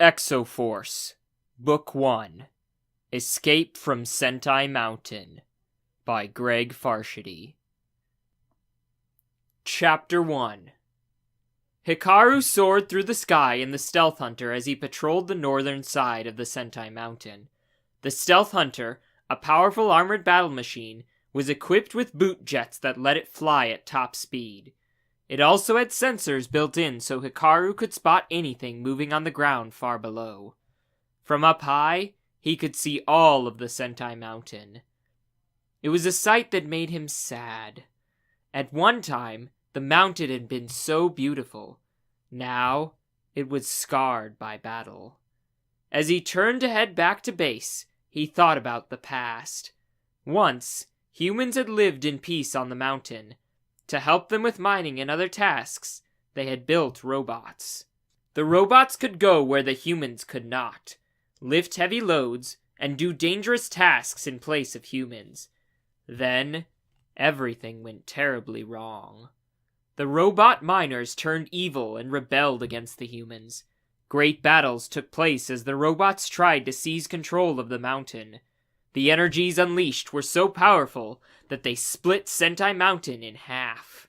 Exo-Force, Book 1, Escape from Sentai Mountain, by Greg Farshidi. Chapter 1. Hikaru soared through the sky in the Stealth Hunter as he patrolled the northern side of the Sentai Mountain. The Stealth Hunter, a powerful armored battle machine, was equipped with boot jets that let it fly at top speed. It also had sensors built in so Hikaru could spot anything moving on the ground far below. From up high, he could see all of the Sentai Mountain. It was a sight that made him sad. At one time, the mountain had been so beautiful. Now, it was scarred by battle. As he turned to head back to base, he thought about the past. Once, humans had lived in peace on the mountain. To help them with mining and other tasks, they had built robots. The robots could go where the humans could not, lift heavy loads, and do dangerous tasks in place of humans. Then, everything went terribly wrong. The robot miners turned evil and rebelled against the humans. Great battles took place as the robots tried to seize control of the mountain. The energies unleashed were so powerful that they split Sentai Mountain in half.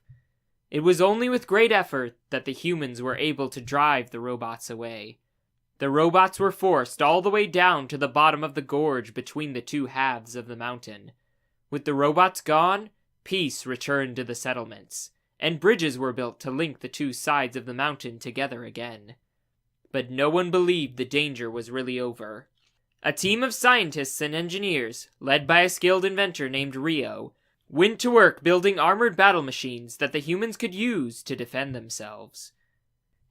It was only with great effort that the humans were able to drive the robots away. The robots were forced all the way down to the bottom of the gorge between the two halves of the mountain. With the robots gone, peace returned to the settlements, and bridges were built to link the two sides of the mountain together again. But no one believed the danger was really over. A team of scientists and engineers, led by a skilled inventor named Rio, went to work building armored battle machines that the humans could use to defend themselves.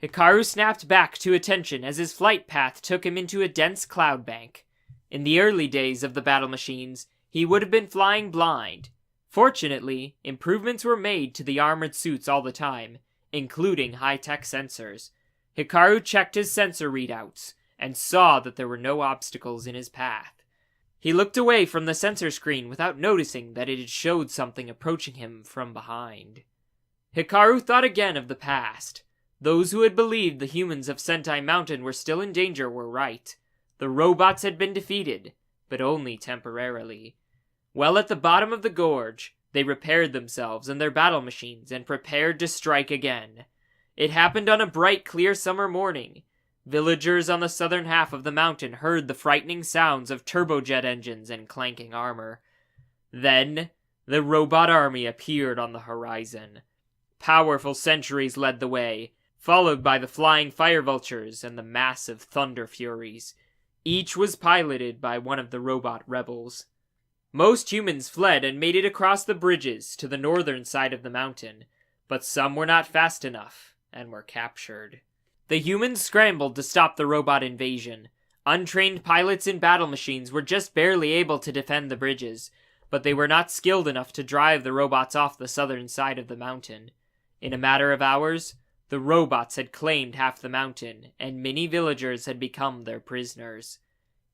Hikaru snapped back to attention as his flight path took him into a dense cloud bank. In the early days of the battle machines, he would have been flying blind. Fortunately, improvements were made to the armored suits all the time, including high-tech sensors. Hikaru checked his sensor readouts, and saw that there were no obstacles in his path. He looked away from the sensor screen without noticing that it had showed something approaching him from behind. Hikaru thought again of the past. Those who had believed the humans of Sentai Mountain were still in danger were right. The robots had been defeated, but only temporarily. Well, at the bottom of the gorge, they repaired themselves and their battle machines and prepared to strike again. It happened on a bright, clear summer morning. Villagers on the southern half of the mountain heard the frightening sounds of turbojet engines and clanking armor. Then, the robot army appeared on the horizon. Powerful sentries led the way, followed by the flying fire vultures and the massive thunder furies. Each was piloted by one of the robot rebels. Most humans fled and made it across the bridges to the northern side of the mountain, but some were not fast enough and were captured. The humans scrambled to stop the robot invasion. Untrained pilots in battle machines were just barely able to defend the bridges, but they were not skilled enough to drive the robots off the southern side of the mountain. In a matter of hours, the robots had claimed half the mountain, and many villagers had become their prisoners.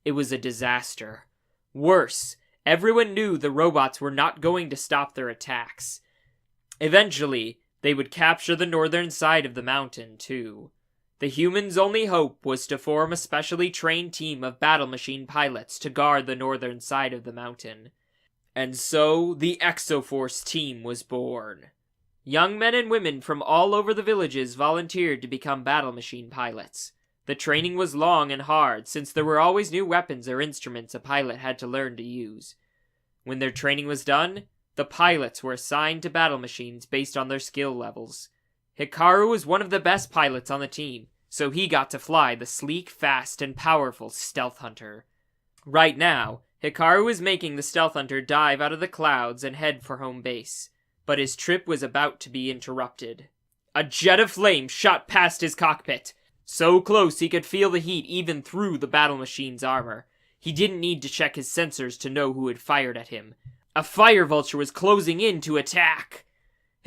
It was a disaster. Worse, everyone knew the robots were not going to stop their attacks. Eventually, they would capture the northern side of the mountain, too. The humans' only hope was to form a specially trained team of battle machine pilots to guard the northern side of the mountain. And so, the Exo-Force team was born. Young men and women from all over the villages volunteered to become battle machine pilots. The training was long and hard, since there were always new weapons or instruments a pilot had to learn to use. When their training was done, the pilots were assigned to battle machines based on their skill levels. Hikaru was one of the best pilots on the team, so he got to fly the sleek, fast, and powerful Stealth Hunter. Right now, Hikaru is making the Stealth Hunter dive out of the clouds and head for home base, but his trip was about to be interrupted. A jet of flame shot past his cockpit, so close he could feel the heat even through the battle machine's armor. He didn't need to check his sensors to know who had fired at him. A fire vulture was closing in to attack!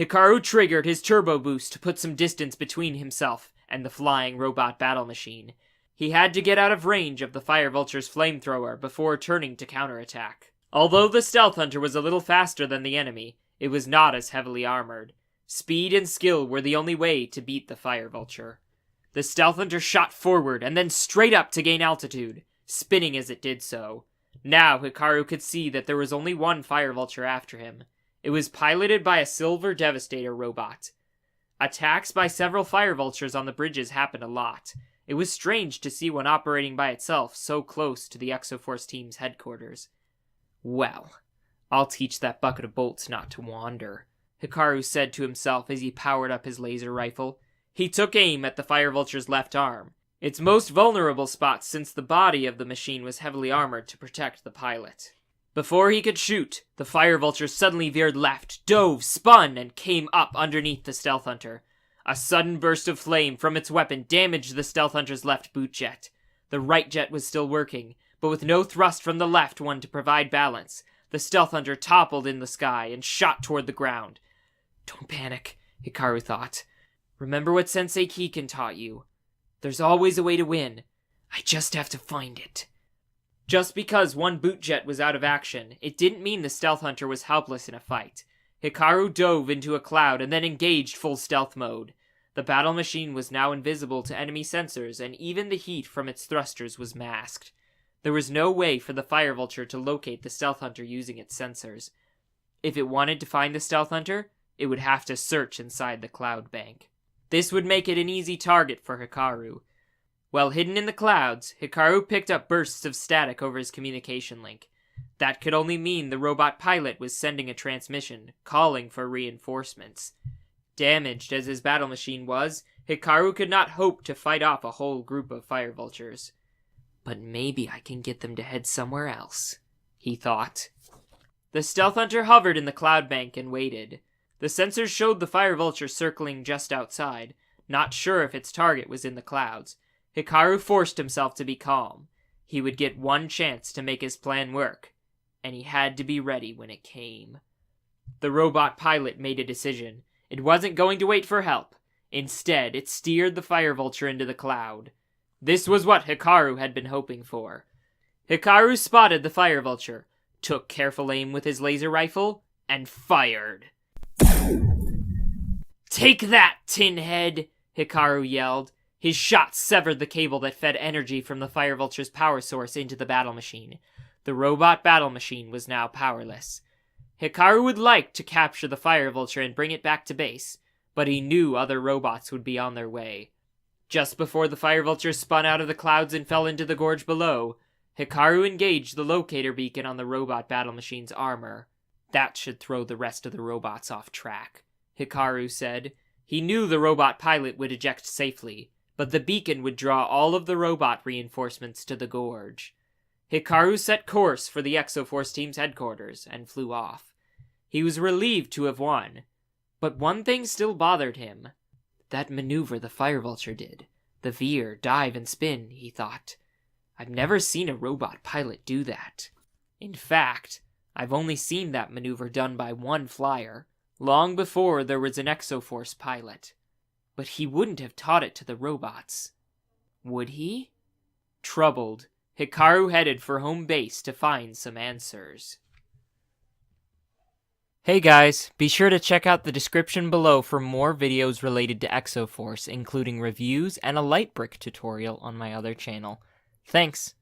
Hikaru triggered his turbo boost to put some distance between himself and the flying robot battle machine. He had to get out of range of the fire vulture's flamethrower before turning to counterattack. Although the Stealth Hunter was a little faster than the enemy, it was not as heavily armored. Speed and skill were the only way to beat the fire vulture. The Stealth Hunter shot forward and then straight up to gain altitude, spinning as it did so. Now Hikaru could see that there was only one Fire Vulture after him. It was piloted by a Silver Devastator robot. Attacks by several Fire Vultures on the bridges happened a lot. It was strange to see one operating by itself so close to the Exo-Force team's headquarters. Well, I'll teach that bucket of bolts not to wander, Hikaru said to himself as he powered up his laser rifle. He took aim at the Fire Vulture's left arm, its most vulnerable spot since the body of the machine was heavily armored to protect the pilot. Before he could shoot, the Fire Vulture suddenly veered left, dove, spun, and came up underneath the Stealth Hunter. A sudden burst of flame from its weapon damaged the Stealth Hunter's left boot jet. The right jet was still working, but with no thrust from the left one to provide balance, the Stealth Hunter toppled in the sky and shot toward the ground. Don't panic, Hikaru thought. Remember what Sensei Kiken taught you. There's always a way to win. I just have to find it. Just because one boot jet was out of action, it didn't mean the Stealth Hunter was helpless in a fight. Hikaru dove into a cloud and then engaged full stealth mode. The battle machine was now invisible to enemy sensors, and even the heat from its thrusters was masked. There was no way for the Fire Vulture to locate the Stealth Hunter using its sensors. If it wanted to find the Stealth Hunter, it would have to search inside the cloud bank. This would make it an easy target for Hikaru. While hidden in the clouds, Hikaru picked up bursts of static over his communication link. That could only mean the robot pilot was sending a transmission, calling for reinforcements. Damaged as his battle machine was, Hikaru could not hope to fight off a whole group of Fire Vultures. But maybe I can get them to head somewhere else, he thought. The Stealth Hunter hovered in the cloud bank and waited. The sensors showed the Fire Vulture circling just outside, not sure if its target was in the clouds. Hikaru forced himself to be calm. He would get one chance to make his plan work, and he had to be ready when it came. The robot pilot made a decision. It wasn't going to wait for help. Instead, it steered the Fire Vulture into the cloud. This was what Hikaru had been hoping for. Hikaru spotted the Fire Vulture, took careful aim with his laser rifle, and fired. Take that, tin head! Hikaru yelled. His shot severed the cable that fed energy from the Fire Vulture's power source into the battle machine. The robot battle machine was now powerless. Hikaru would like to capture the Fire Vulture and bring it back to base, but he knew other robots would be on their way. Just before the Fire Vulture spun out of the clouds and fell into the gorge below, Hikaru engaged the locator beacon on the robot battle machine's armor. That should throw the rest of the robots off track, Hikaru said. He knew the robot pilot would eject safely, but the beacon would draw all of the robot reinforcements to the gorge. Hikaru set course for the Exo-Force team's headquarters and flew off. He was relieved to have won, but one thing still bothered him. That maneuver the Fire Vulture did. The veer, dive, and spin, he thought. I've never seen a robot pilot do that. In fact, I've only seen that maneuver done by one flyer, long before there was an Exo-Force pilot. But he wouldn't have taught it to the robots. Would he? Troubled, Hikaru headed for home base to find some answers. Hey guys, be sure to check out the description below for more videos related to Exo-Force, including reviews and a light brick tutorial on my other channel. Thanks!